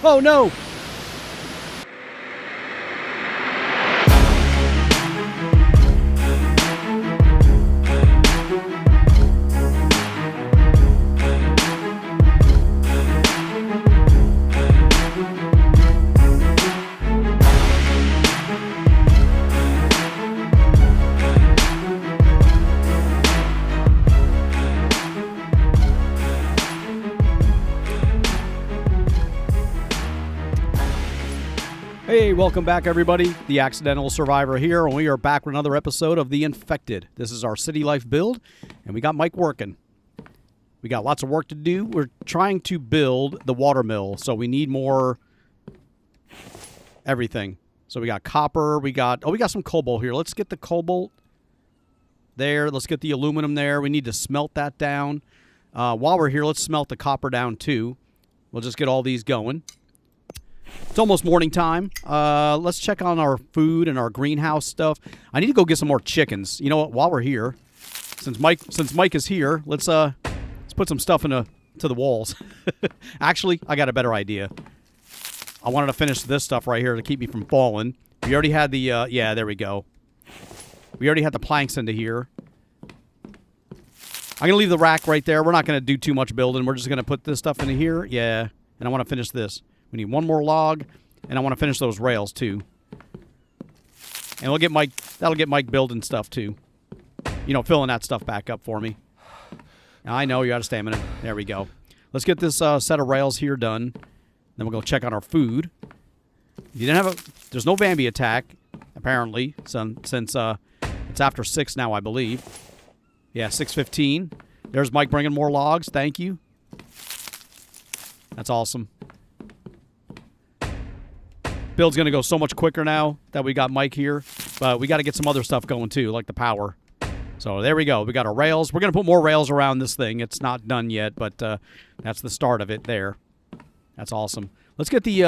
Oh, no! Hey, welcome back, everybody. The Accidental Survivor here, and we are back with another episode of The Infected. This is our city life build, and we got Mike working. We got lots of work to do. We're trying to build the Watermill, so we need more everything. So we got copper, we got some cobalt here. Let's get the cobalt there. Let's get the aluminum there. We need to smelt that down. While we're here, let's smelt the copper down, too. We'll just get all these going. It's almost morning time. Let's check on our food and our greenhouse stuff. I need to go get some more chickens. You know what? While we're here, since Mike is here, let's put some stuff to the walls. Actually, I got a better idea. I wanted to finish this stuff right here to keep me from falling. We already had the yeah, there we go. We already had the planks into here. I'm gonna leave the rack right there. We're not gonna do too much building. We're just gonna put this stuff into here. Yeah, and I want to finish this. We need one more log, and I want to finish those rails, too. And we'll get Mike, that'll get Mike building stuff, too. You know, filling that stuff back up for me. I know, you're out of stamina. There we go. Let's get this set of rails here done. Then we'll go check on our food. You didn't have there's no Bambi attack, apparently, since it's after 6 now, I believe. Yeah, 6:15. There's Mike bringing more logs. Thank you. That's awesome. Build's going to go so much quicker now that we got Mike here. But we got to get some other stuff going, too, like the power. So there we go. We got our rails. We're going to put more rails around this thing. It's not done yet, but that's the start of it there. That's awesome. Let's get the...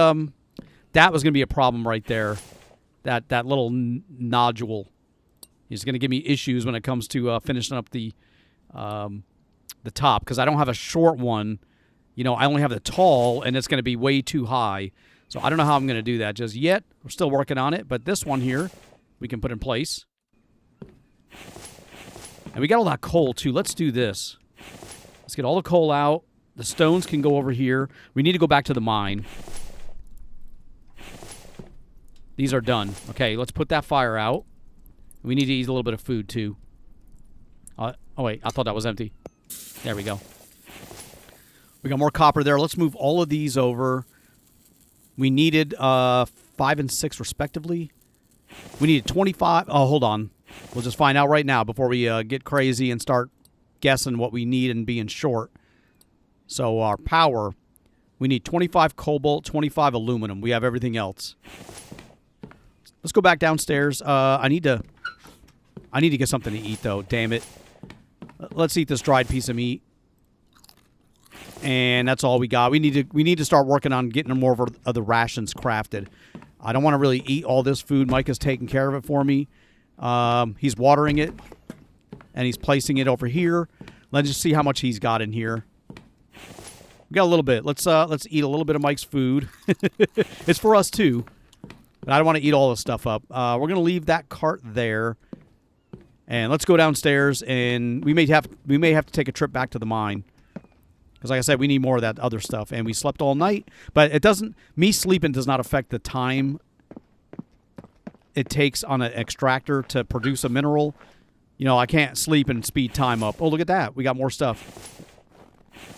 that was going to be a problem right there. That little nodule is going to give me issues when it comes to finishing up the top. Because I don't have a short one. You know, I only have the tall, and it's going to be way too high. So I don't know how I'm going to do that just yet. We're still working on it. But this one here, we can put in place. And we got all that coal, too. Let's do this. Let's get all the coal out. The stones can go over here. We need to go back to the mine. These are done. Okay, let's put that fire out. We need to eat a little bit of food, too. Oh, wait. I thought that was empty. There we go. We got more copper there. Let's move all of these over. We needed 5 and 6 respectively. We needed 25. Oh, hold on. We'll just find out right now before we get crazy and start guessing what we need and being short. So our power, we need 25 cobalt, 25 aluminum. We have everything else. Let's go back downstairs. I need to get something to eat though. Damn it. Let's eat this dried piece of meat. And that's all we got. We need to start working on getting more of the rations crafted. I don't want to really eat all this food. Mike is taking care of it for me. He's watering it, and he's placing it over here. Let's just see how much he's got in here. We got a little bit. Let's eat a little bit of Mike's food. It's for us too, but I don't want to eat all this stuff up. We're gonna leave that cart there, and let's go downstairs. And we may have to take a trip back to the mine. Because like I said, we need more of that other stuff. And we slept all night. But it doesn't... Me sleeping does not affect the time it takes on an extractor to produce a mineral. You know, I can't sleep and speed time up. Oh, look at that. We got more stuff.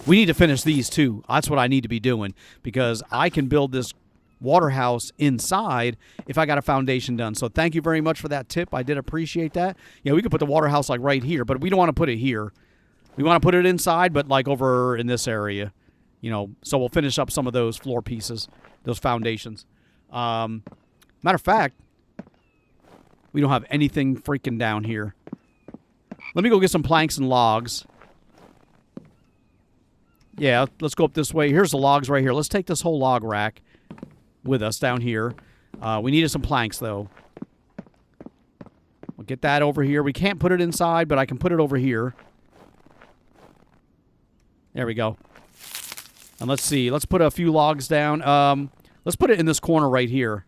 We need to finish these, too. That's what I need to be doing. Because I can build this water house inside if I got a foundation done. So thank you very much for that tip. I did appreciate that. Yeah, we could put the water house, like, right here. But we don't want to put it here. We want to put it inside, but like over in this area, you know. So we'll finish up some of those floor pieces, those foundations. Matter of fact, we don't have anything freaking down here. Let me go get some planks and logs. Yeah, let's go up this way. Here's the logs right here. Let's take this whole log rack with us down here. We needed some planks, though. We'll get that over here. We can't put it inside, but I can put it over here. There we go. And let's see. Let's put a few logs down. Let's put it in this corner right here.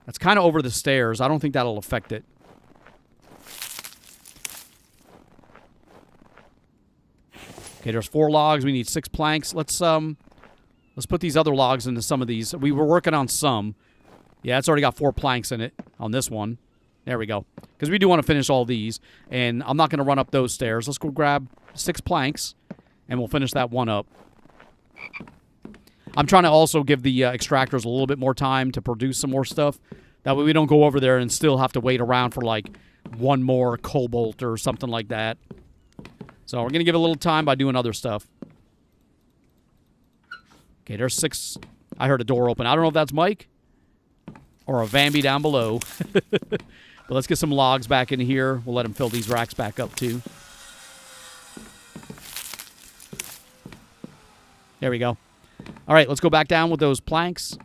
That's kind of over the stairs. I don't think that'll affect it. Okay, there's 4 logs. We need 6 planks. Let's put these other logs into some of these. We were working on some. Yeah, it's already got 4 planks in it on this one. There we go. Because we do want to finish all these. And I'm not going to run up those stairs. Let's go grab 6 planks. And we'll finish that one up. I'm trying to also give the extractors a little bit more time to produce some more stuff. That way we don't go over there and still have to wait around for like one more cobalt or something like that. So we're going to give it a little time by doing other stuff. Okay, there's 6. I heard a door open. I don't know if that's Mike or a Vambi down below. But let's get some logs back in here. We'll let him fill these racks back up too. There we go. All right, let's go back down with those planks.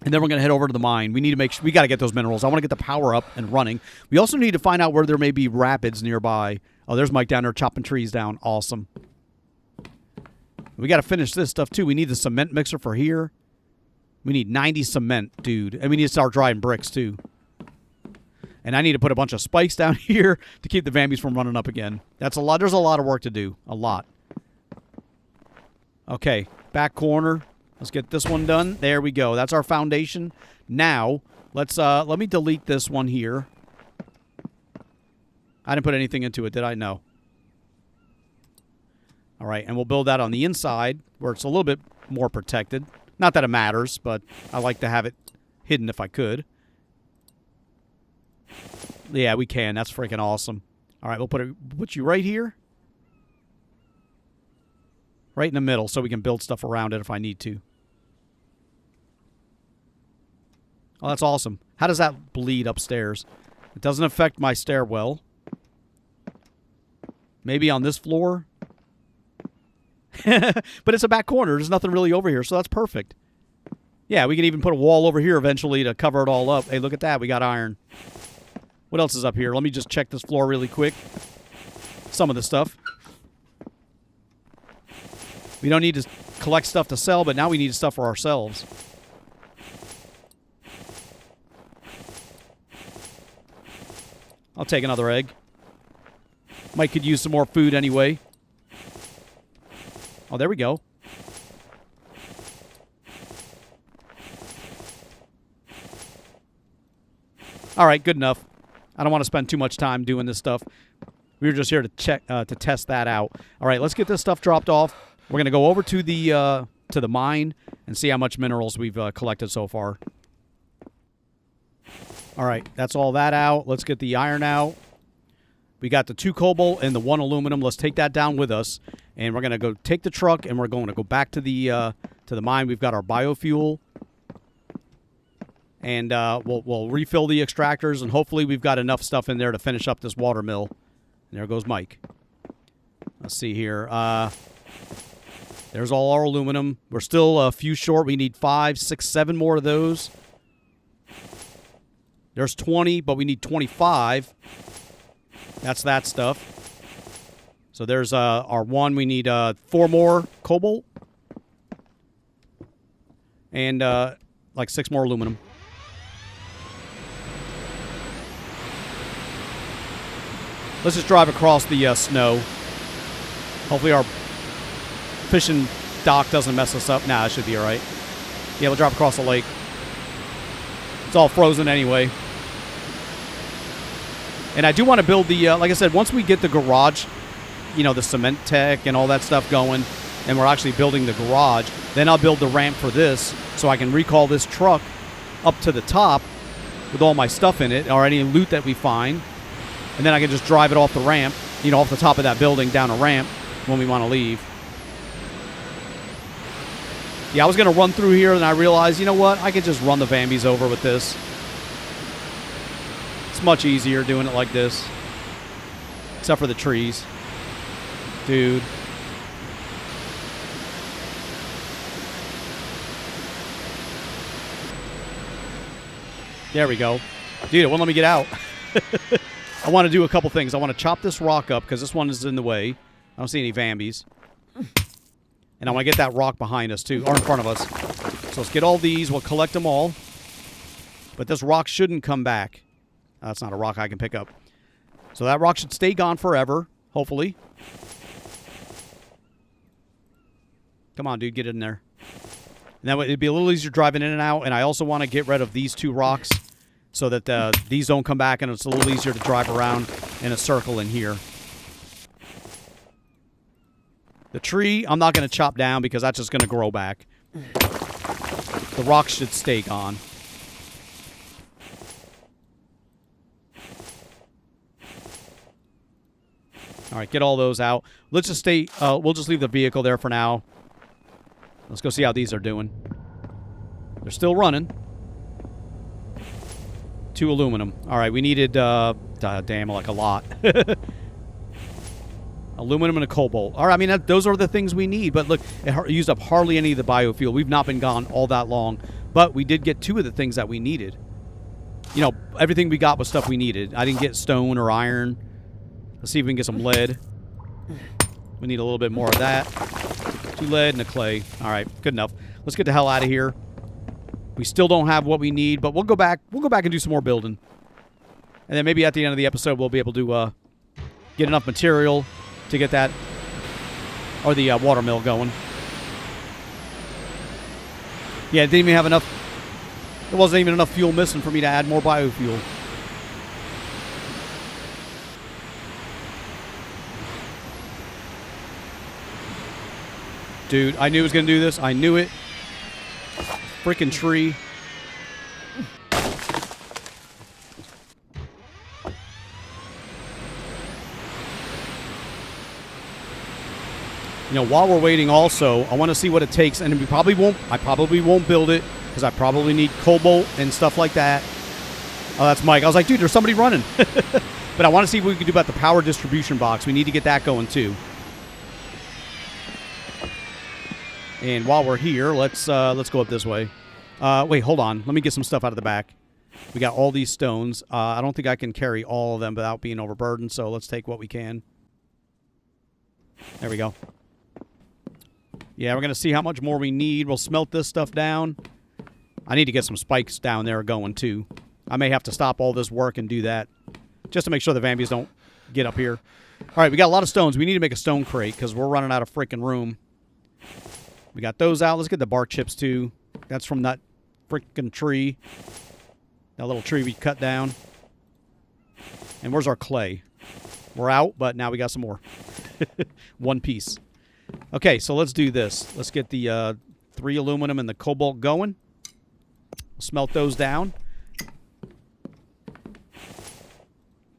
And then we're going to head over to the mine. We need to make sure we got to get those minerals. I want to get the power up and running. We also need to find out where there may be rapids nearby. Oh, there's Mike down there chopping trees down. Awesome. We got to finish this stuff too. We need the cement mixer for here. We need 90 cement, dude. And we need to start drying bricks too. And I need to put a bunch of spikes down here to keep the Vambies from running up again. That's a lot. There's a lot of work to do. A lot. Okay, back corner. Let's get this one done. There we go. That's our foundation. Now, let me delete this one here. I didn't put anything into it, did I? No. All right, and we'll build that on the inside where it's a little bit more protected. Not that it matters, but I like to have it hidden if I could. Yeah, we can. That's freaking awesome. All right, we'll put you right here. Right in the middle so we can build stuff around it if I need to. Oh, that's awesome. How does that bleed upstairs? It doesn't affect my stairwell. Maybe on this floor. But it's a back corner. There's nothing really over here, so that's perfect. Yeah, we can even put a wall over here eventually to cover it all up. Hey, look at that. We got iron. What else is up here? Let me just check this floor really quick. Some of the stuff. We don't need to collect stuff to sell, but now we need stuff for ourselves. I'll take another egg. Mike could use some more food anyway. Oh, there we go. All right, good enough. I don't want to spend too much time doing this stuff. We were just here to check to test that out. All right, let's get this stuff dropped off. We're going to go over to the mine and see how much minerals we've collected so far. All right, that's all that out. Let's get the iron out. We got the 2 cobalt and the 1 aluminum. Let's take that down with us, and we're going to go take the truck, and we're going to go back to the mine. We've got our biofuel, and we'll refill the extractors, and hopefully we've got enough stuff in there to finish up this water mill. And there goes Mike. Let's see here. There's all our aluminum. We're still a few short. We need 5, 6, 7 more of those. There's 20, but we need 25. That's that stuff. So there's our 1. We need 4 more cobalt. And like 6 more aluminum. Let's just drive across the snow. Hopefully our fishing dock doesn't mess us up. Nah, it should be all right. Yeah, we'll drive across the lake. It's all frozen anyway. And I do want to build the, like I said, once we get the garage, you know, the cement tech and all that stuff going, and we're actually building the garage, then I'll build the ramp for this so I can recall this truck up to the top with all my stuff in it, or any loot that we find. And then I can just drive it off the ramp, you know, off the top of that building down a ramp when we want to leave. Yeah, I was going to run through here, and I realized, you know what? I could just run the Vambies over with this. It's much easier doing it like this. Except for the trees. Dude. There we go. Dude, it won't let me get out. I want to do a couple things. I want to chop this rock up because this one is in the way. I don't see any Vambies. And I want to get that rock behind us, too, or in front of us. So let's get all these. We'll collect them all. But this rock shouldn't come back. That's not a rock I can pick up. So that rock should stay gone forever, hopefully. Come on, dude, get in there. And that way it'd be a little easier driving in and out. And I also want to get rid of these 2 rocks so that these don't come back and it's a little easier to drive around in a circle in here. The tree, I'm not going to chop down because that's just going to grow back. The rocks should stay gone. All right, get all those out. Let's just stay, we'll just leave the vehicle there for now. Let's go see how these are doing. They're still running. 2 aluminum. All right, we needed, damn, like a lot. Aluminum and a cobalt. All right, I mean, those are the things we need. But look, it used up hardly any of the biofuel. We've not been gone all that long. But we did get 2 of the things that we needed. You know, everything we got was stuff we needed. I didn't get stone or iron. Let's see if we can get some lead. We need a little bit more of that. 2 lead and a clay. All right, good enough. Let's get the hell out of here. We still don't have what we need, but we'll go back. We'll go back and do some more building. And then maybe at the end of the episode, we'll be able to get enough material to get that, or the watermill going. Yeah, it didn't even have enough. There wasn't even enough fuel missing for me to add more biofuel. Dude, I knew it was going to do this. I knew it. Freaking tree. You know, while we're waiting also, I want to see what it takes. And I probably won't build it because I probably need cobalt and stuff like that. Oh, that's Mike. I was like, dude, there's somebody running. But I want to see what we can do about the power distribution box. We need to get that going too. And while we're here, let's go up this way. Wait, hold on. Let me get some stuff out of the back. We got all these stones. I don't think I can carry all of them without being overburdened, so let's take what we can. There we go. Yeah, we're going to see how much more we need. We'll smelt this stuff down. I need to get some spikes down there going, too. I may have to stop all this work and do that, just to make sure the Vambies don't get up here. All right, we got a lot of stones. We need to make a stone crate, because we're running out of freaking room. We got those out. Let's get the bark chips, too. That's from that freaking tree. That little tree we cut down. And where's our clay? We're out, but now we got some more. 1 piece. Okay, so let's do this. Let's get the 3 aluminum and the cobalt going. Smelt those down.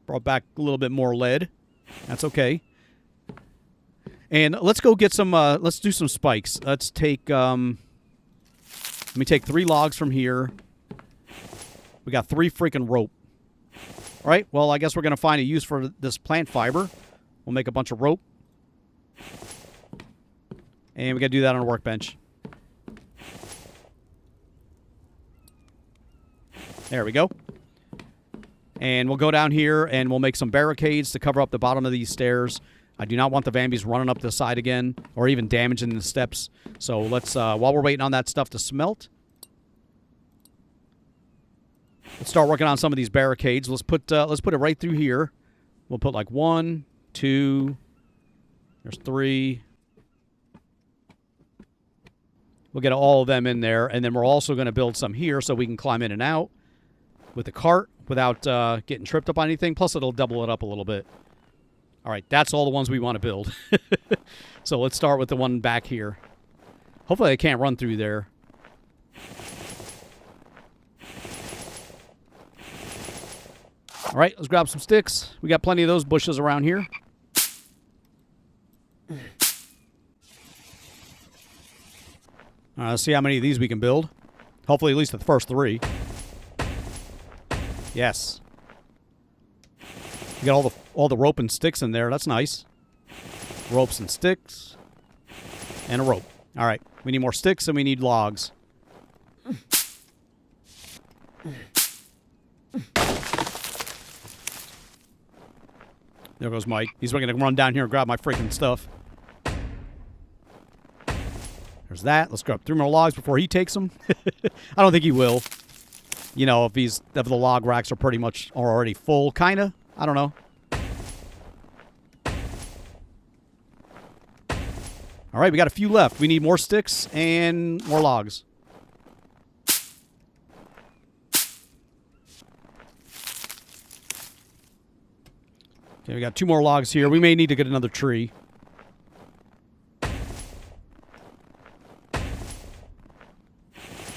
Brought back a little bit more lead. That's okay. And let's go get some, let's do some spikes. Let's take, let me take 3 logs from here. We got 3 freaking rope. All right, well, I guess we're going to find a use for this plant fiber. We'll make a bunch of rope. And we got to do that on a workbench. There we go. And we'll go down here and we'll make some barricades to cover up the bottom of these stairs. I do not want the Vambies running up the side again or even damaging the steps. So let's, while we're waiting on that stuff to smelt, let's start working on some of these barricades. Let's put it right through here. We'll put like 1, 2, there's 3. We'll get all of them in there, and then we're also going to build some here so we can climb in and out with the cart without getting tripped up on anything. Plus, it'll double it up a little bit. All right, that's all the ones we want to build. So let's start with the one back here. Hopefully I can't run through there. All right, let's grab some sticks. We got plenty of those bushes around here. Let's see how many of these we can build. Hopefully at least the first 3. Yes. You got all the rope and sticks in there. That's nice. Ropes and sticks. And a rope. All right. We need more sticks and we need logs. There goes Mike. He's going to run down here and grab my freaking stuff. There's that. Let's grab 3 more logs before he takes them. I don't think he will. You know, if the log racks are pretty much already full, kind of. I don't know. All right, we got a few left. We need more sticks and more logs. Okay, we got 2 more logs here. We may need to get another tree.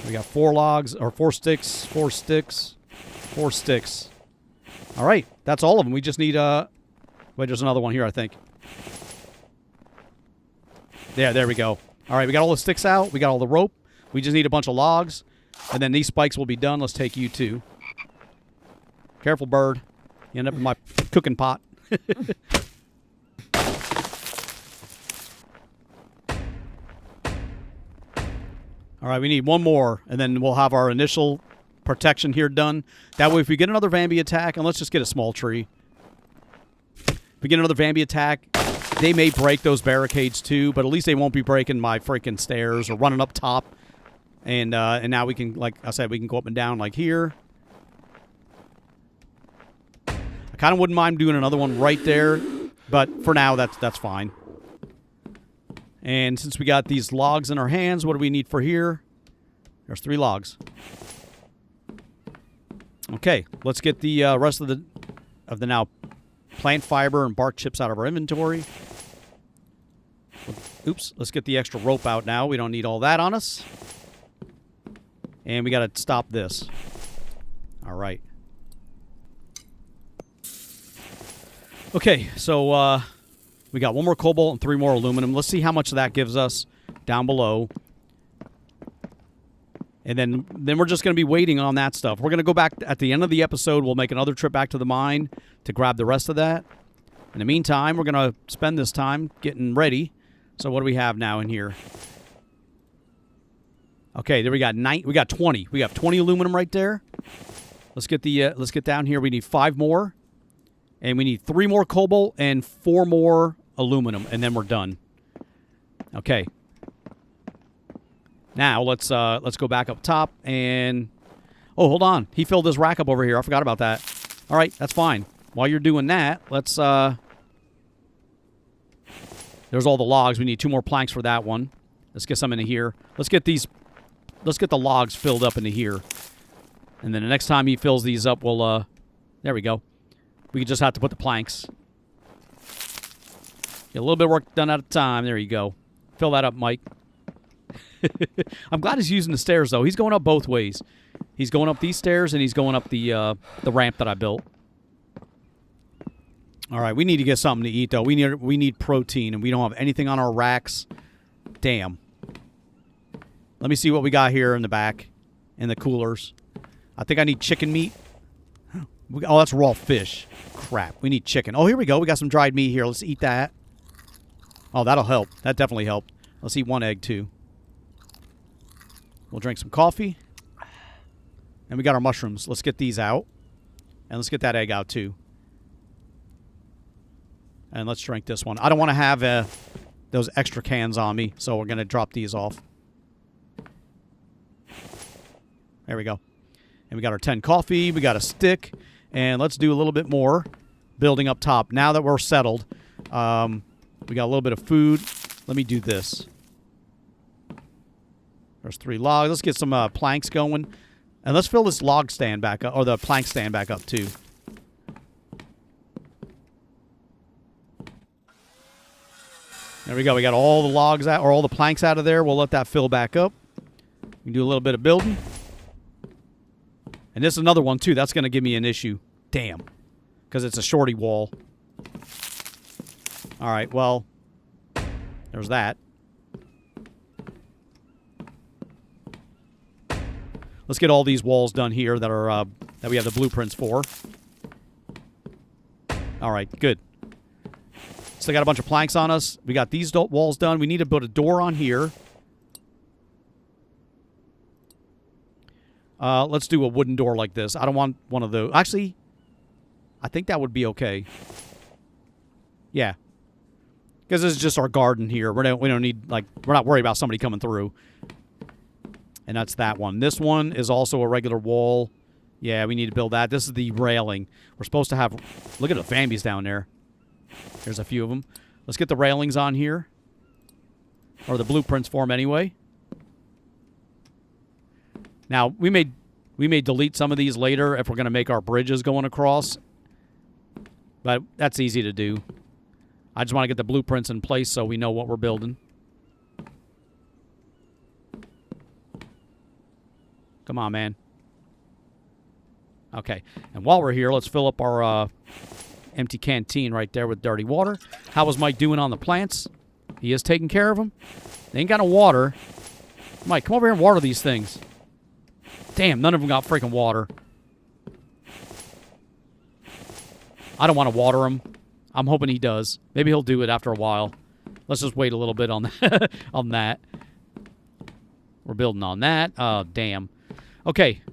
We got 4 logs, or 4 sticks, 4 sticks, 4 sticks. All right, that's all of them. We just need, wait, there's another one here, I think. Yeah, there we go. All right, we got all the sticks out. We got all the rope. We just need a bunch of logs, and then these spikes will be done. Let's take you too. Careful, bird. You end up in my cooking pot. All right, we need 1 more, and then we'll have our initial protection here done. That way, if we get another Vambi attack, and let's just get a small tree. If we get another Vambi attack, they may break those barricades too, but at least they won't be breaking my freaking stairs or running up top. And now we can, like I said, we can go up and down like here. I kind of wouldn't mind doing another one right there, but for now, that's fine. And since we got these logs in our hands, what do we need for here? There's 3 logs. Okay, let's get the rest of the now plant fiber and bark chips out of our inventory. Oops, let's get the extra rope out now. We don't need all that on us. And we got to stop this. All right. Okay, so we got 1 more cobalt and 3 more aluminum. Let's see how much of that gives us down below. And then we're just going to be waiting on that stuff. We're going to go back at the end of the episode. We'll make another trip back to the mine to grab the rest of that. In the meantime, we're going to spend this time getting ready. So what do we have now in here? Okay, there we got 20. We got 20 aluminum right there. Let's get down here. We need 5 more. And we need 3 more cobalt and 4 more aluminum, and then we're done. Okay. Now let's go back up top and hold on. He filled his rack up over here. I forgot about that. All right, that's fine. While you're doing that, let's there's all the logs. We need 2 more planks for that one. Let's get some into here. Let's get the logs filled up into here. And then the next time he fills these up, we'll there we go. We just have to put the planks. Get a little bit of work done at a time. There you go. Fill that up, Mike. I'm glad he's using the stairs, though. He's going up both ways. He's going up these stairs, and he's going up the ramp that I built. All right, we need to get something to eat, though. We need protein, and we don't have anything on our racks. Damn. Let me see what we got here in the back, in the coolers. I think I need chicken meat. Oh, that's raw fish. Crap. We need chicken. Oh, here we go. We got some dried meat here. Let's eat that. Oh, that'll help. That definitely helped. Let's eat 1 egg, too. We'll drink some coffee. And we got our mushrooms. Let's get these out. And let's get that egg out, too. And let's drink this one. I don't want to have those extra cans on me, so we're going to drop these off. There we go. And we got our 10 coffee. We got a stick. And let's do a little bit more building up top. Now that we're settled, we got a little bit of food. Let me do this. There's 3 logs. Let's get some planks going. And let's fill this log stand back up, or the plank stand back up, too. There we go. We got all the logs out, or all the planks out of there. We'll let that fill back up. We can do a little bit of building. And this is another one, too. That's going to give me an issue. Damn. Because it's a shorty wall. All right, well, there's that. Let's get all these walls done here that are that we have the blueprints for. All right, good. Still got a bunch of planks on us. We got these walls done. We need to put a door on here. Let's do a wooden door like this. I don't want one of those. Actually, I think that would be okay. Yeah. Because this is just our garden here. We don't need, like, we're not worried about somebody coming through. And that's that one. This one is also a regular wall. Yeah, we need to build that. This is the railing. We're supposed to have... Look at the Fambies down there. There's a few of them. Let's get the railings on here. Or the blueprints for them anyway. Now, we may delete some of these later if we're going to make our bridges going across. But that's easy to do. I just want to get the blueprints in place so we know what we're building. Come on, man. Okay. And while we're here, let's fill up our empty canteen right there with dirty water. How was Mike doing on the plants? He is taking care of them. They ain't got no water. Mike, come over here and water these things. Damn, none of them got freaking water. I don't want to water them. I'm hoping he does. Maybe he'll do it after a while. Let's just wait a little bit on that. On that. We're building on that. Oh, damn. Okay.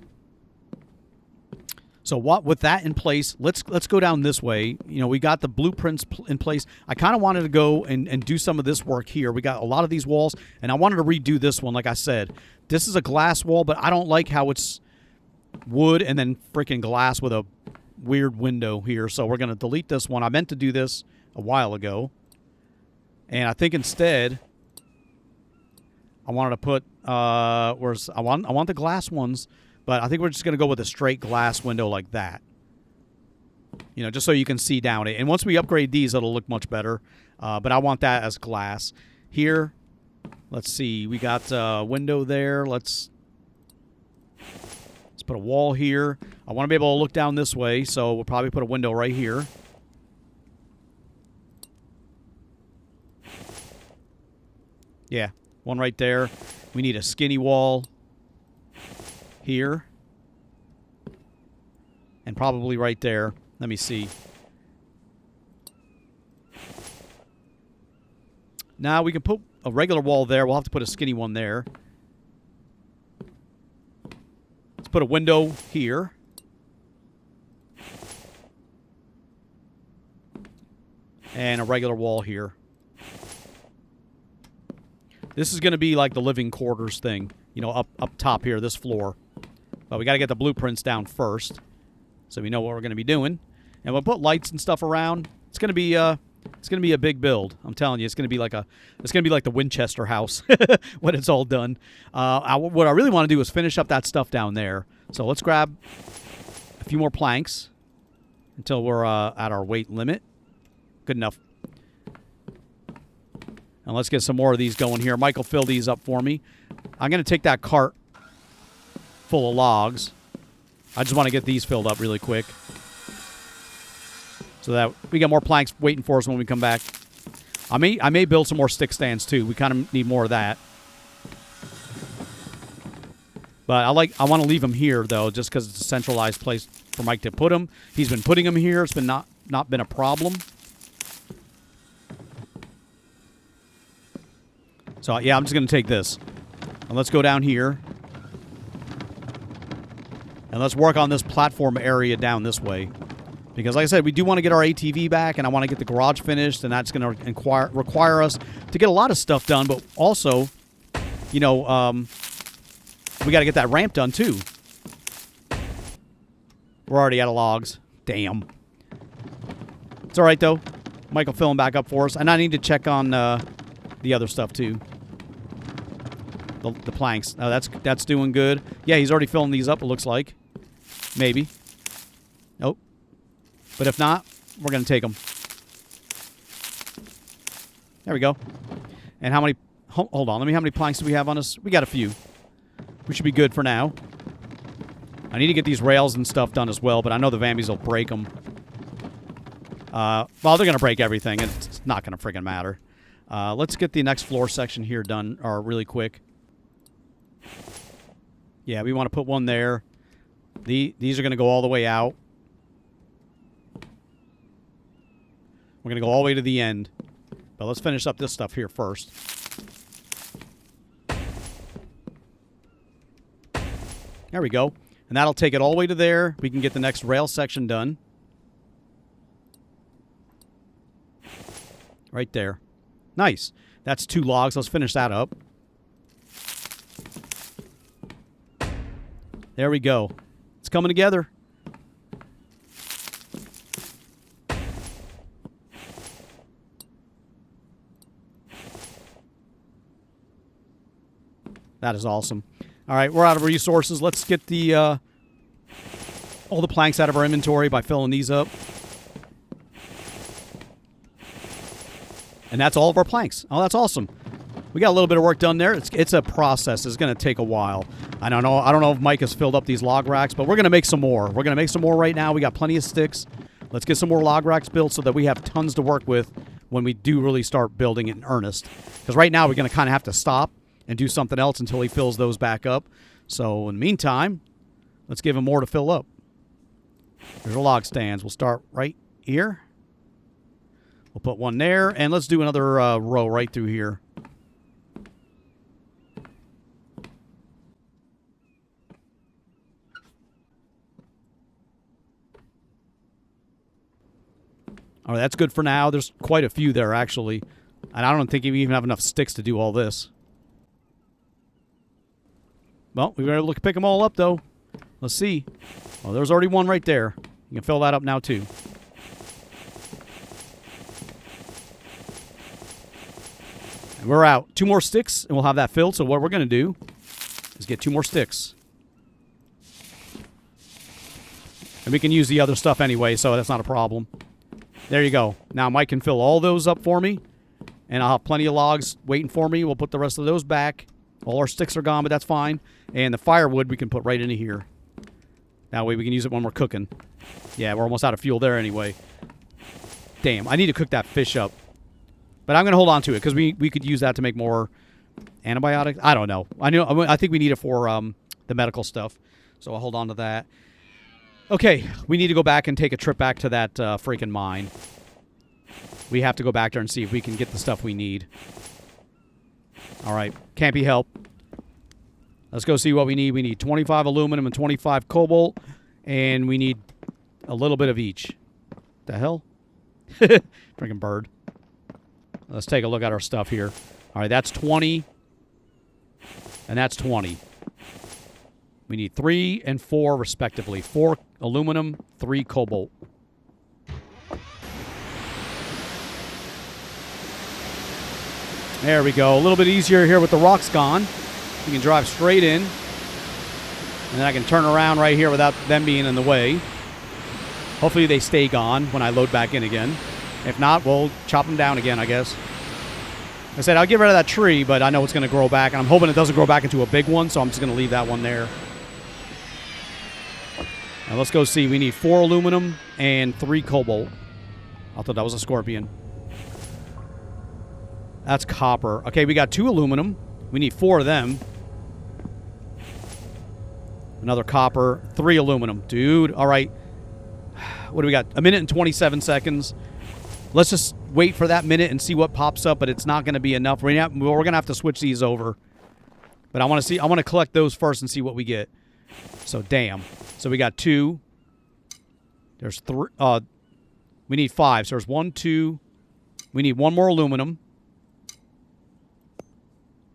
So what with that in place, let's go down this way. You know, we got the blueprints in place. I kind of wanted to go and do some of this work here. We got a lot of these walls, and I wanted to redo this one, like I said. This is a glass wall, but I don't like how it's wood and then freaking glass with a weird window here. So we're going to delete this one. I meant to do this a while ago. And I think instead, I wanted to put, I want the glass ones. But I think we're just going to go with a straight glass window like that. You know, just so you can see down it. And once we upgrade these, it'll look much better. But I want that as glass. Here, let's see. We got a window there. Let's put a wall here. I want to be able to look down this way, so we'll probably put a window right here. Yeah, one right there. We need a skinny wall here. And probably right there. Let me see. Now we can put a regular wall there. We'll have to put a skinny one there. Let's put a window here. And a regular wall here. This is going to be like the living quarters thing. You know, up top here, this floor. But we got to get the blueprints down first, so we know what we're going to be doing. And we'll put lights and stuff around. It's going to be a big build. I'm telling you, it's going to be like the Winchester house when it's all done. What I really want to do is finish up that stuff down there. So let's grab a few more planks until we're at our weight limit. Good enough. And let's get some more of these going here. Michael, fill these up for me. I'm going to take that cart full of logs. I just want to get these filled up really quick so that we got more planks waiting for us when we come back. I may build some more stick stands too. We kind of need more of that. But I want to leave them here though, just because it's a centralized place for Mike to put them. He's been putting them here. It's been not been a problem. So yeah, I'm just going to take this. And let's go down here. And let's work on this platform area down this way. Because like I said, we do want to get our ATV back, and I want to get the garage finished, and that's going to require us to get a lot of stuff done, but also, you know, we got to get that ramp done too. We're already out of logs. Damn. It's all right, though. Mike will fill them back up for us. And I need to check on the other stuff too. The planks. Oh, that's doing good. Yeah, he's already filling these up, it looks like. Maybe. Nope. But if not, we're going to take them. There we go. And how many... Hold on. Let me... How many planks do we have on us? We got a few. We should be good for now. I need to get these rails and stuff done as well, but I know the Vambies will break them. Well, they're going to break everything. And it's not going to freaking matter. Let's get the next floor section here done really quick. Yeah, we want to put one there. These are going to go all the way out. We're going to go all the way to the end. But let's finish up this stuff here first. There we go. And that'll take it all the way to there. We can get the next rail section done. Right there. Nice. That's 2 logs. Let's finish that up. There we go. It's coming together. That is awesome. All right, we're out of resources. Let's get the all the planks out of our inventory by filling these up. And that's all of our planks. Oh, that's awesome. We got a little bit of work done there. It's a process. It's going to take a while. I don't know if Mike has filled up these log racks, but we're going to make some more. We're going to make some more right now. We got plenty of sticks. Let's get some more log racks built so that we have tons to work with when we do really start building it in earnest. Because right now we're going to kind of have to stop and do something else until he fills those back up. So in the meantime, let's give him more to fill up. There's our log stands. We'll start right here. We'll put one there, and let's do another row right through here. All right, that's good for now. There's quite a few there, actually. And I don't think we even have enough sticks to do all this. Well, we were able to pick them all up, though. Let's see. Oh, there's already one right there. You can fill that up now, too. And we're out. 2 more sticks, and we'll have that filled. So what we're going to do is get 2 more sticks. And we can use the other stuff anyway, so that's not a problem. There you go. Now Mike can fill all those up for me, and I'll have plenty of logs waiting for me. We'll put the rest of those back. All our sticks are gone, but that's fine. And the firewood we can put right into here. That way we can use it when we're cooking. Yeah, we're almost out of fuel there anyway. Damn, I need to cook that fish up. But I'm going to hold on to it because we could use that to make more antibiotics. I don't know. I think we need it for the medical stuff. So I'll hold on to that. Okay, we need to go back and take a trip back to that freaking mine. We have to go back there and see if we can get the stuff we need. All right, can't be helped. Let's go see what we need. We need 25 aluminum and 25 cobalt, and we need a little bit of each. The hell? Freaking bird. Let's take a look at our stuff here. All right, that's 20, and that's 20. We need 3 and 4 respectively. 4 aluminum, 3 cobalt. There we go. A little bit easier here with the rocks gone. We can drive straight in. And then I can turn around right here without them being in the way. Hopefully they stay gone when I load back in again. If not, we'll chop them down again, I guess. I said I'll get rid of that tree, but I know it's going to grow back. And I'm hoping it doesn't grow back into a big one, so I'm just going to leave that one there. Now let's go see. We need 4 aluminum and 3 cobalt. I thought that was a scorpion. That's copper. Okay, we got 2 aluminum. We need 4 of them. Another copper. 3 aluminum. Dude, all right. What do we got? 1 minute and 27 seconds. Let's just wait for that minute and see what pops up, but it's not going to be enough. We're going to have to switch these over. But I want to collect those first and see what we get. So, damn. So, we got 2. There's 3. We need 5. So, there's 1, 2. We need 1 more aluminum.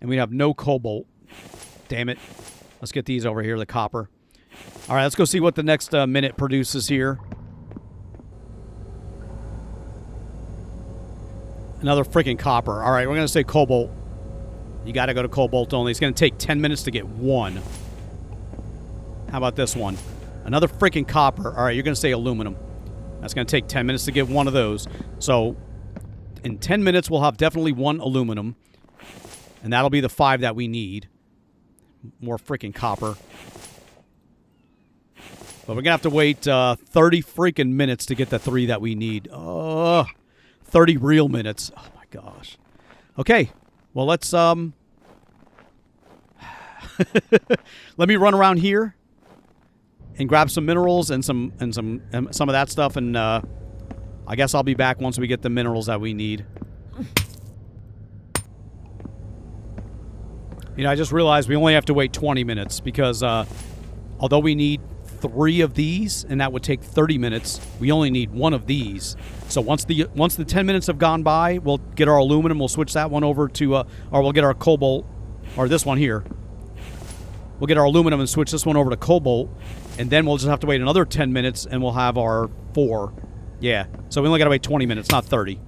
And we have no cobalt. Damn it. Let's get these over here, the copper. All right, let's go see what the next minute produces here. Another freaking copper. All right, we're going to say cobalt. You got to go to cobalt only. It's going to take 10 minutes to get 1. How about this one? Another freaking copper. All right, you're going to say aluminum. That's going to take 10 minutes to get 1 of those. So in 10 minutes, we'll have definitely 1 aluminum. And that'll be the 5 that we need. More freaking copper. But we're going to have to wait 30 freaking minutes to get the 3 that we need. 30 real minutes. Oh, my gosh. Okay. Well, let's... let me run around here and grab some minerals and some of that stuff. And I guess I'll be back once we get the minerals that we need. You know, I just realized we only have to wait 20 minutes because although we need 3 of these, and that would take 30 minutes. We only need 1 of these. So once the 10 minutes have gone by, we'll get our aluminum. We'll switch that one over to, or we'll get our cobalt, or this one here. We'll get our aluminum and switch this one over to cobalt, and then we'll just have to wait another 10 minutes, and we'll have our 4. Yeah, so we only got to wait 20 minutes, not 30.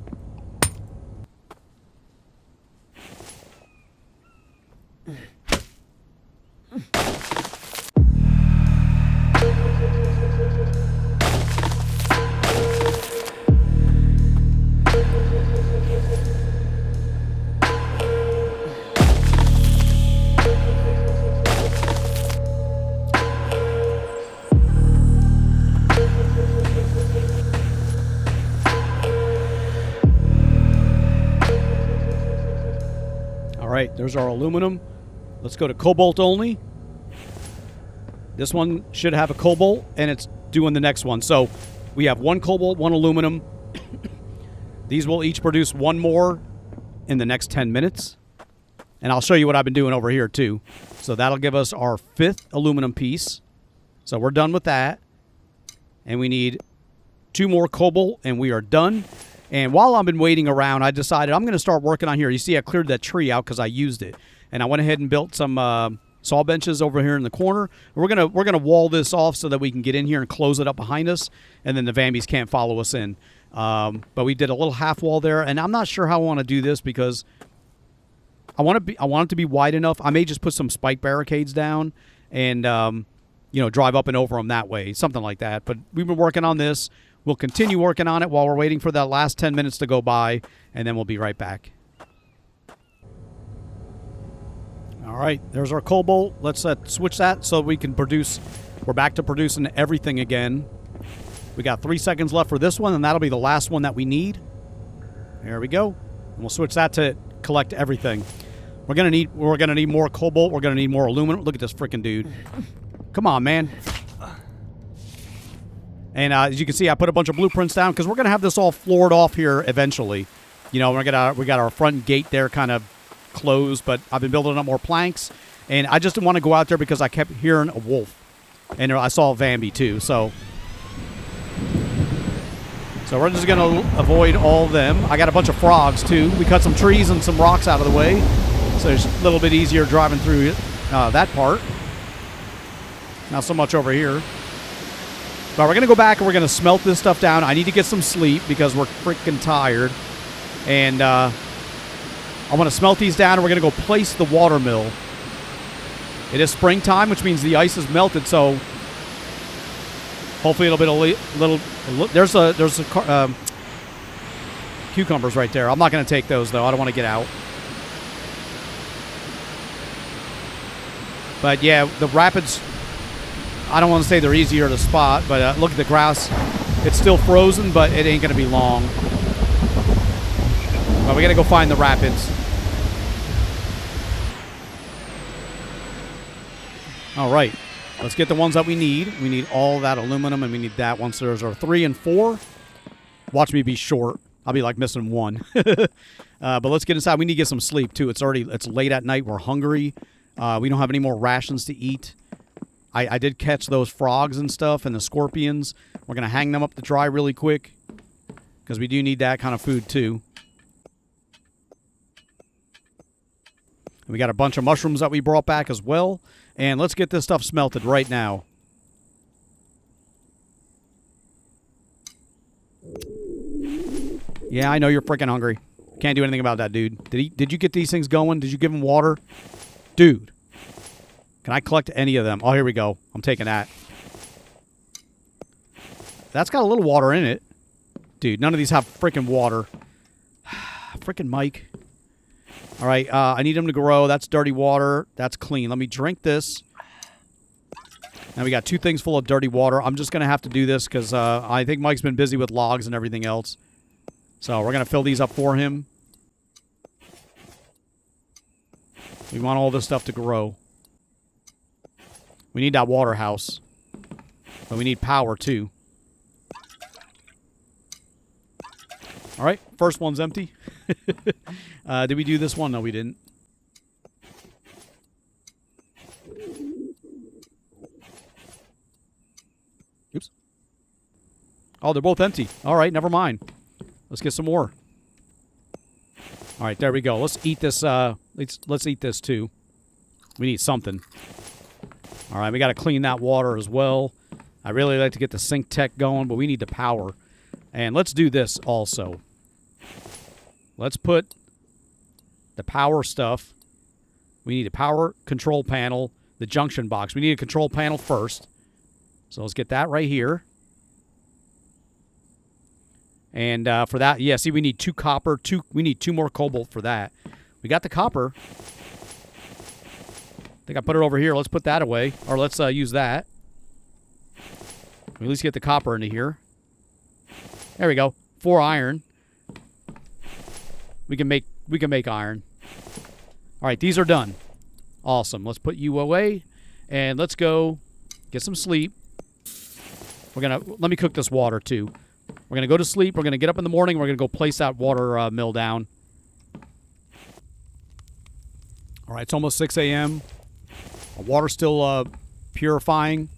All right, there's our aluminum. Let's go to cobalt only. This one should have a cobalt, and it's doing the next one. So we have 1 cobalt, 1 aluminum. These will each produce 1 more in the next 10 minutes. And I'll show you what I've been doing over here, too. So that'll give us our 5th aluminum piece. So we're done with that. And we need 2 more cobalt, and we are done. And while I've been waiting around, I decided I'm going to start working on here. You see, I cleared that tree out because I used it. And I went ahead and built some saw benches over here in the corner. We're gonna wall this off so that we can get in here and close it up behind us, and then the Vambies can't follow us in. But we did a little half wall there, and I'm not sure how I want to do this because I want it to be wide enough. I may just put some spike barricades down and drive up and over them that way, something like that. But we've been working on this. We'll continue working on it while we're waiting for that last 10 minutes to go by, and then we'll be right back. All right, there's our cobalt. Let's switch that so we can produce. We're back to producing everything again. We got 3 seconds left for this one, and that'll be the last one that we need. There we go. And we'll switch that to collect everything. We're gonna need more cobalt. We're gonna need more aluminum. Look at this freaking dude. Come on, man. And as you can see, I put a bunch of blueprints down because we're going to have this all floored off here eventually. You know, we got our front gate there kind of closed, but I've been building up more planks. And I just didn't want to go out there because I kept hearing a wolf. And I saw a Vambi too, so we're just going to avoid all of them. I got a bunch of frogs too. We cut some trees and some rocks out of the way, so it's a little bit easier driving through that part. Not so much over here. But we're going to go back and we're going to smelt this stuff down. I need to get some sleep because we're freaking tired. And I want to smelt these down, and we're going to go place the watermill. It is springtime, which means the ice is melted, so hopefully it'll be a little there's cucumbers right there. I'm not going to take those, though. I don't want to get out. But, yeah, the rapids, I don't want to say they're easier to spot, but look at the grass. It's still frozen, but it ain't going to be long. But we got to go find the rapids. All right. Let's get the ones that we need. We need all that aluminum, and we need that one. So there's our 3 and 4. Watch me be short. I'll be like missing 1. But let's get inside. We need to get some sleep, too. It's late at night. We're hungry. We don't have any more rations to eat. I did catch those frogs and stuff and the scorpions. We're going to hang them up to dry really quick because we do need that kind of food too. And we got a bunch of mushrooms that we brought back as well. And let's get this stuff smelted right now. Yeah, I know you're freaking hungry. Can't do anything about that, dude. Did you get these things going? Did you give them water? Dude. Can I collect any of them? Oh, here we go. I'm taking that. That's got a little water in it. Dude, none of these have freaking water. Freaking Mike. All right, I need them to grow. That's dirty water. That's clean. Let me drink this. Now we got 2 things full of dirty water. I'm just going to have to do this because I think Mike's been busy with logs and everything else. So we're going to fill these up for him. We want all this stuff to grow. We need that water house. But we need power, too. All right, first one's empty. Did we do this one? No, we didn't. Oh, they're both empty. All right, never mind. Let's get some more. All right, there we go. Let's eat this. Let's eat this too. We need something. All right, we got to clean that water as well. I really like to get the sink tech going, but we need the power. And let's do this also. Let's put the power stuff. We need a power control panel, the junction box. We need a control panel first. So let's get that right here. And for that, yeah, see, we need 2 copper. We need 2 more cobalt for that. We got the copper. I think I put it over here. Let's put that away. Or let's use that. We at least get the copper into here. There we go. 4 iron. We can make iron. All right, these are done. Awesome. Let's put you away, and let's go get some sleep. Let me cook this water too. We're gonna go to sleep. We're gonna get up in the morning. We're gonna go place that water mill down. All right, it's almost 6 a.m. Our water's still purifying.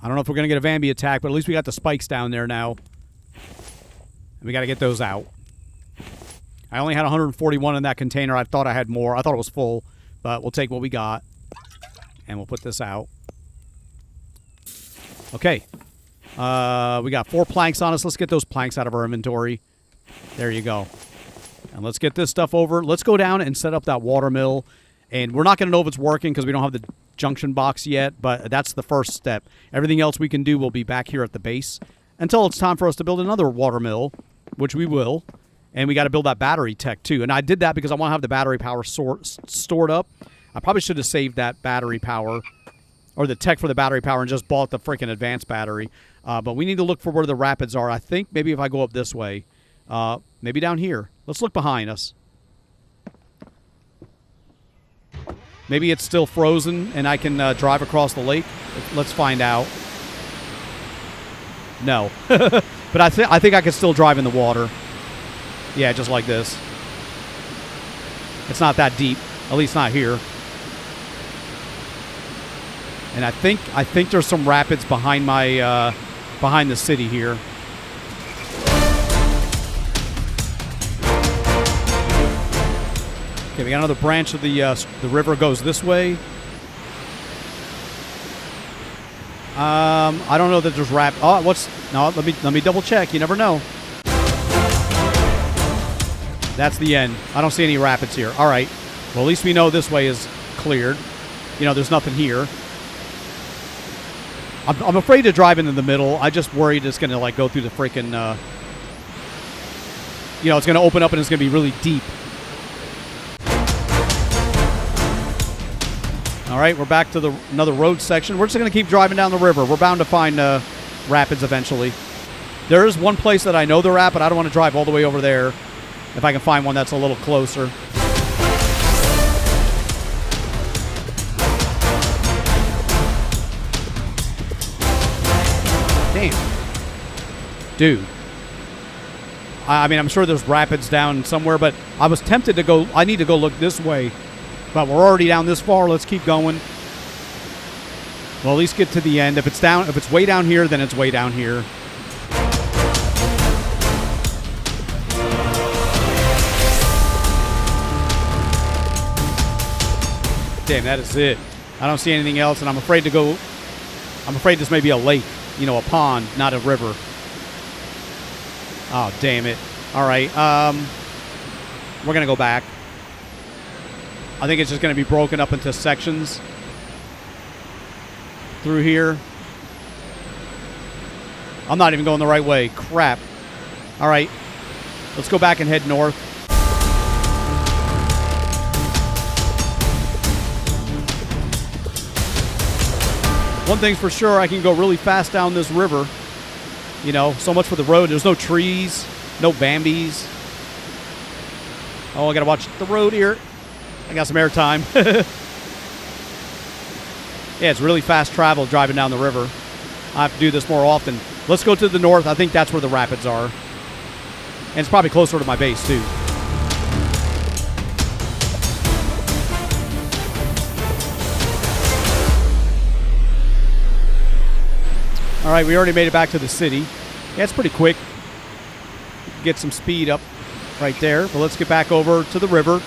I don't know if we're gonna get a Vambi attack, but at least we got the spikes down there now. And we got to get those out. I only had 141 in that container. I thought I had more. I thought it was full, but we'll take what we got, and we'll put this out. Okay. We got 4 planks on us. Let's get those planks out of our inventory. There you go. And let's get this stuff over. Let's go down and set up that water mill. And we're not going to know if it's working because we don't have the junction box yet, but that's the first step. Everything else we can do will be back here at the base until it's time for us to build another water mill, which we will. And we got to build that battery tech too. And I did that because I want to have the battery power stored up. I probably should have saved that battery power or the tech for the battery power and just bought the freaking advanced battery. But we need to look for where the rapids are. I think maybe if I go up this way, maybe down here. Let's look behind us. Maybe it's still frozen and I can drive across the lake. Let's find out. No. But I think I can still drive in the water. Yeah, just like this. It's not that deep. At least not here. And I think there's some rapids behind my behind the city here. Okay, we got another branch of the river goes this way. I don't know that there's let me double check. You never know. That's the end. I don't see any rapids here. All right. Well, at least we know this way is cleared. You know, there's nothing here. I'm afraid to drive into the middle. I just worried it's going to, like, go through the freaking, you know, it's going to open up and it's going to be really deep. All right, we're back to another road section. We're just going to keep driving down the river. We're bound to find rapids eventually. There is one place that I know they're at, but I don't want to drive all the way over there. If I can find one that's a little closer. Damn. Dude. I mean, I'm sure there's rapids down somewhere, but I was tempted to go. I need to go look this way. But we're already down this far. Let's keep going. Well, at least get to the end. If it's way down here, then it's way down here. Damn, that is it. I don't see anything else, and I'm afraid to go. I'm afraid this may be a lake, you know, a pond, not a river. Oh, damn it. All right. We're going to go back. I think it's just going to be broken up into sections through here. I'm not even going the right way. Crap. All right. Let's go back and head north. One thing's for sure, I can go really fast down this river. You know, so much for the road. There's no trees, no Bambis. Oh, I got to watch the road here. I got some airtime. Yeah, it's really fast travel driving down the river. I have to do this more often. Let's go to the north. I think that's where the rapids are. And it's probably closer to my base, too. All right, we already made it back to the city. Yeah, it's pretty quick. Get some speed up right there. But let's get back over to the river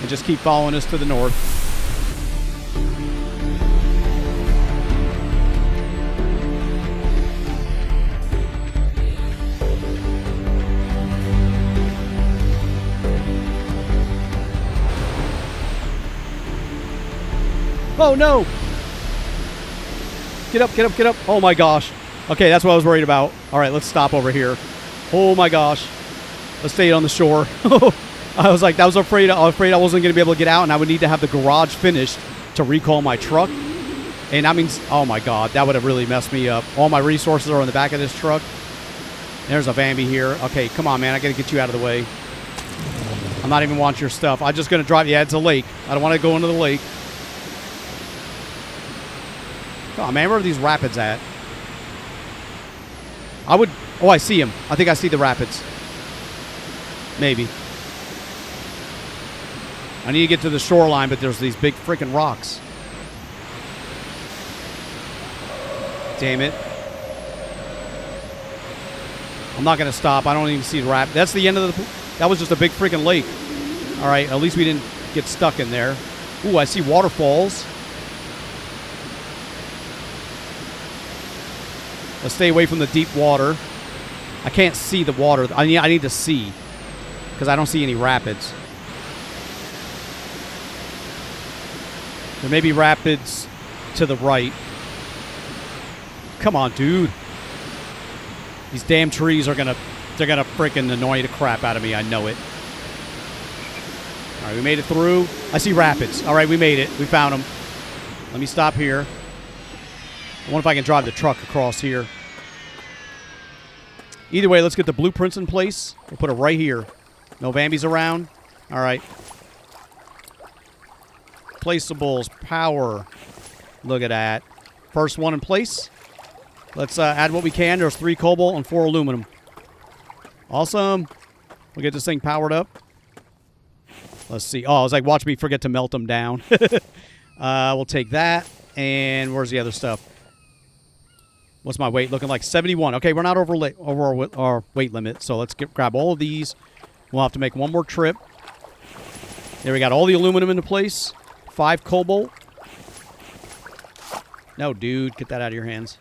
and just keep following us to the north. Oh, no. Get up, get up, get up. Oh, my gosh. Okay, that's what I was worried about. All right, let's stop over here. Oh, my gosh. Let's stay on the shore. I was like, I was afraid I wasn't going to be able to get out, and I would need to have the garage finished to recall my truck. And that means, oh, my God, that would have really messed me up. All my resources are on the back of this truck. There's a Bambi here. Okay, come on, man. I got to get you out of the way. I'm not even wanting your stuff. I'm just going to drive. Yeah, it's a lake. I don't want to go into the lake. Oh, man, where are these rapids at? Oh, I see them. I think I see the rapids. Maybe. I need to get to the shoreline, but there's these big freaking rocks. Damn it. I'm not going to stop. I don't even see the rapid. That's the end of the... That was just a big freaking lake. All right, at least we didn't get stuck in there. Ooh, I see waterfalls. Let's stay away from the deep water. I can't see the water. I need to see because I don't see any rapids. There may be rapids to the right. Come on, dude. These damn trees are they're gonna freaking annoy the crap out of me. I know it. All right, we made it through. I see rapids. All right, we made it. We found them. Let me stop here. I wonder if I can drive the truck across here. Either way, let's get the blueprints in place. We'll put it right here. No Bambis around. All right. Placeables, power. Look at that. First one in place. Let's add what we can. There's 3 cobalt and 4 aluminum. Awesome. We'll get this thing powered up. Let's see. Oh, I was like, watch me forget to melt them down. We'll take that. And where's the other stuff? What's my weight looking like? 71. Okay, we're not over our weight limit, so let's grab all of these. We'll have to make one more trip. There, we got all the aluminum into place. 5 cobalt. No, dude, get that out of your hands.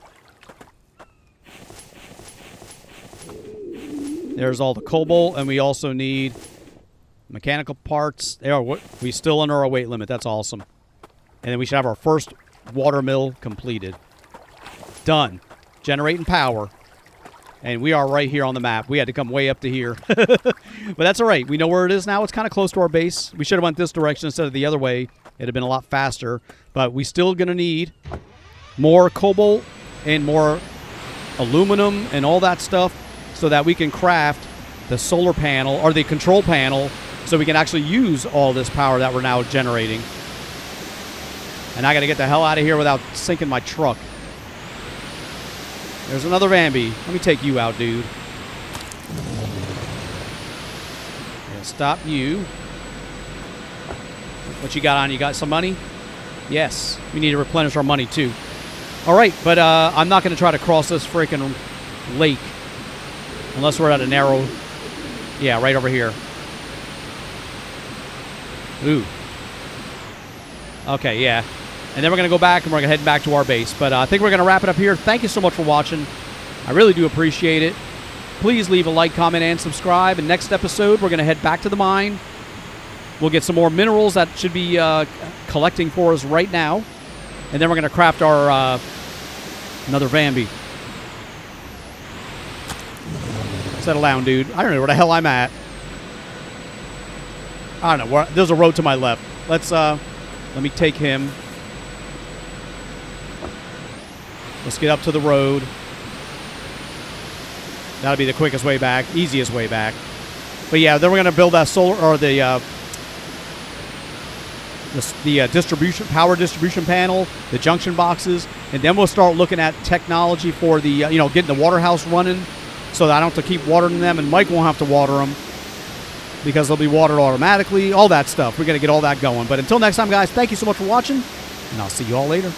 There's all the cobalt, and we also need mechanical parts. We still under our weight limit. That's awesome. And then we should have our first watermill completed. Done. Generating power. And we are right here on the map. We had to come way up to here. But that's all right. We know where it is now. It's kind of close to our base. We should have went this direction instead of the other way. It'd have been a lot faster. But we still going to need more cobalt and more aluminum and all that stuff so that we can craft the solar panel or the control panel so we can actually use all this power that we're now generating. And I got to get the hell out of here without sinking my truck. There's another Bambi. Let me take you out, dude. Yeah, stop you. What you got on? You got some money? Yes. We need to replenish our money, too. All right, but I'm not going to try to cross this freaking lake unless we're at a narrow... Yeah, right over here. Ooh. Okay, yeah. And then we're going to go back and we're going to head back to our base. But I think we're going to wrap it up here. Thank you so much for watching. I really do appreciate it. Please leave a like, comment, and subscribe. And next episode, we're going to head back to the mine. We'll get some more minerals that should be collecting for us right now. And then we're going to craft our another Bambi. Settle down, dude. I don't know where the hell I'm at. I don't know. There's a road to my left. Let me take him. Let's get up to the road. That'll be the quickest way back, easiest way back. But yeah, then we're gonna build that solar or the power distribution panel, the junction boxes, and then we'll start looking at technology for the getting the water house running, so that I don't have to keep watering them, and Mike won't have to water them because they'll be watered automatically. All that stuff. We're gonna get all that going. But until next time, guys, thank you so much for watching, and I'll see you all later.